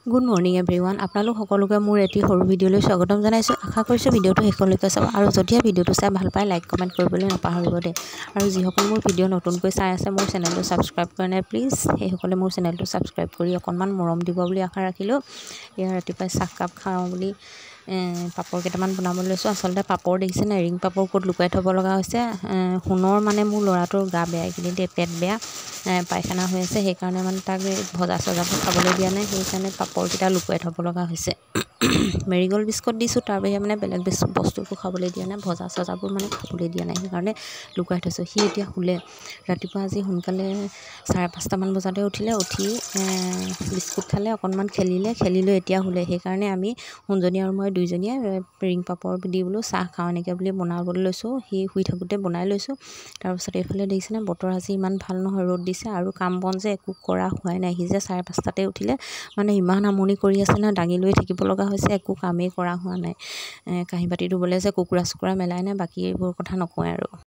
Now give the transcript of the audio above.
Good morning everyone আপোনালোক সকলোকে মোৰ এটি সৰু ভিডিঅ'লৈ স্বাগতম জনাইছোঁ। আশা কৰিছোঁ ভিডিঅ'টো শেষলৈকে চাব আৰু যদিহে ভিডিঅ'টো চাই ভাল পায় লাইক কমেণ্ট কৰিবলৈ নাপাহৰিব দেই। আৰু যিসকল মোৰ ভিডিঅ' নতুনকৈ চাই আছে মোৰ চেনেলটো ছাবস্ক্ৰাইব কৰে নাই প্লিজ সেইসকলে মোৰ চেনেলটো ছাবস্ক্ৰাইব কৰি অকণমান মৰম দিব বুলি আশা ৰাখিলোঁ। এয়া ৰাতিপুৱাই চাহকাপ খাওঁ বুলি পাপৰ কেইটামান বনাবলৈ লৈছোঁ। আচলতে পাপৰ দেখিছে নাই, ৰিং পাপৰ ক'ত লুকুৱাই থ'ব লগা হৈছে। সোণৰ মানে মোৰ ল'ৰাটোৰ গা বেয়া, এইকেইদিন পেট বেয়া, পায়খানা হৈ আছে, সেইকাৰণে মানে তাক ভজা চজাবোৰ খাবলৈ দিয়া নাই, সেইকাৰণে পাপৰকেইটা লুকুৱাই থ'ব লগা হৈছে। মেৰিগ'ল্ড বিস্কুট দিছোঁ, তাৰ বাহিৰে মানে বেলেগ বস্তুবোৰ খাবলৈ দিয়া নাই, ভজা চজাবোৰ মানে খাবলৈ দিয়া নাই, সেইকাৰণে লুকুৱাই থৈছোঁ। সি এতিয়া শুলে। ৰাতিপুৱা আজি সোনকালে 5:30মান বজাতে উঠিলে, উঠি বিস্কুট খালে, অকণমান খেলি লৈ এতিয়া শুলে। সেইকাৰণে আমি সোণজনী আৰু মই দুইজনীয়ে ৰিং পাপৰ দি বোলো চাহ খাওঁ এনেকৈ বুলি বনাবলৈ লৈছোঁ। সি শুই থাকোঁতে বনাই লৈছোঁ। তাৰপিছত এইফালে দেখিছেনে বতৰ আজি ইমান ভাল নহয়, ৰ'দ দিছে আৰু কাম বন যে একো কৰা হোৱাই নাই। সি যে 5:30টাতে উঠিলে মানে ইমান আমনি কৰি আছে ন, দাঙি লৈ থাকিব লগা হৈছে, একো কামেই কৰা হোৱা নাই। কাঁহী বাতি ধুবলৈ যে কুকুৰা চুকুৰা মেলাই নাই, বাকী এইবোৰ কথা নকওঁ আৰু।